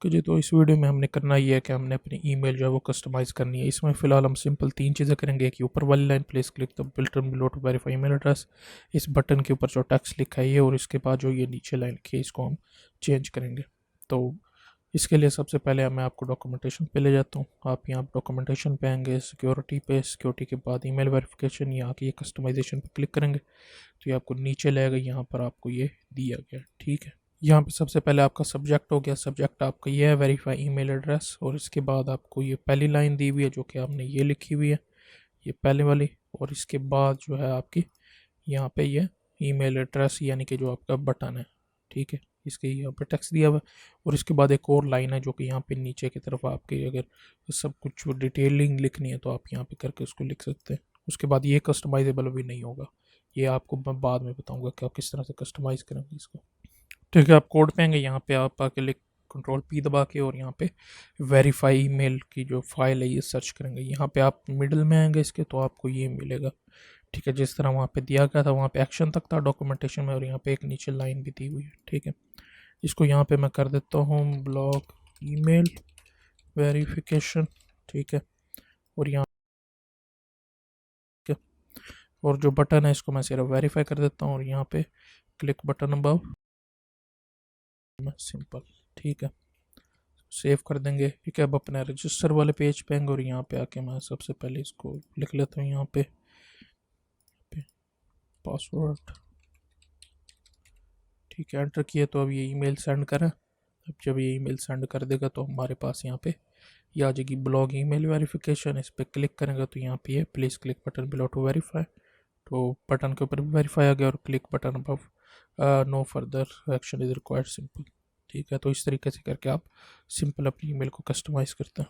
कि जी, तो इस वीडियो में हमने करना ये है कि हमने अपनी ईमेल जो है वो कस्टमाइज़ करनी है। इसमें फ़िलहाल हम सिंपल 3 चीज़ें करेंगे। एक, ऊपर वाली line, please click the button below to verify email address. इस बटन के ऊपर जो टेक्स्ट लिखा है ये, और इसके बाद जो ये नीचे लाइन लिखी है इसको हम चेंज करेंगे। तो इसके लिए सबसे पहले मैं आपको डॉक्यूमेंटेशन पे ले जाता हूँ। आप यहाँ डॉक्यूमेंटेशन पे आएंगे, सिक्योरिटी पे, सिक्योरिटी के बाद ईमेल वेरिफिकेशन, यहाँ की ये कस्टमाइजेशन पे क्लिक करेंगे तो ये आपको नीचे लाएगा। यहाँ पर आपको ये दिया गया, ठीक है। यहाँ पे सबसे पहले आपका सब्जेक्ट हो गया। सब्जेक्ट आपका ये है, वेरीफाई ईमेल एड्रेस, और इसके बाद आपको ये पहली लाइन दी हुई है जो कि आपने ये लिखी हुई है, ये पहले वाली। और इसके बाद जो है आपकी यहाँ पे ये ईमेल एड्रेस यानी कि जो आपका बटन है, ठीक है, इसके यहाँ पे टेक्स्ट दिया हुआ है। और इसके बाद एक और लाइन है जो कि यहाँ पे नीचे की तरफ आपके अगर सब कुछ डिटेलिंग लिखनी है तो आप यहाँ पे करके उसको लिख सकते हैं। उसके बाद ये कस्टमाइजेबल भी नहीं होगा, ये आपको मैं बाद में बताऊंगा कि आप किस तरह से कस्टमाइज़ करेंगे इसको। ठीक है, आप कोड पे आएंगे, यहाँ पे आप आके लिख कंट्रोल पी दबा के और यहाँ पे वेरीफाई ईमेल की जो फाइल है ये सर्च करेंगे। यहाँ पे आप मिडिल में आएंगे इसके तो आपको ये मिलेगा, ठीक है, जिस तरह वहाँ पे दिया गया था। वहाँ पे एक्शन तक था डॉक्यूमेंटेशन में, और यहाँ पे एक नीचे लाइन भी दी हुई है, ठीक है। इसको यहाँ पे मैं कर देता हूँ ब्लॉक ईमेल वेरिफिकेशन, ठीक है। और यहाँ और जो बटन है इसको मैं सिर्फ वेरीफाई कर देता हूँ, और यहाँ पे क्लिक बटन अबव, सिंपल, ठीक है। सेव कर देंगे, ठीक है। अब अपने रजिस्टर वाले पेज पे आएंगे और यहाँ पे आके मैं सबसे पहले इसको लिख लेता हूँ, यहाँ पे पासवर्ड, ठीक है, एंटर किया। तो अब ये ईमेल सेंड करें। अब जब ये ईमेल सेंड कर देगा तो हमारे पास यहाँ पे ये आ जाएगी ब्लॉग ईमेल वेरिफिकेशन। इस पर क्लिक करेंगे तो यहाँ पे please click button below to verify, तो बटन के ऊपर वेरीफाई आ गया, और click button above, no further action is required, simple, ठीक है। तो इस तरीके से करके आप सिंपल अपनी ईमेल को कस्टमाइज़ करते हैं।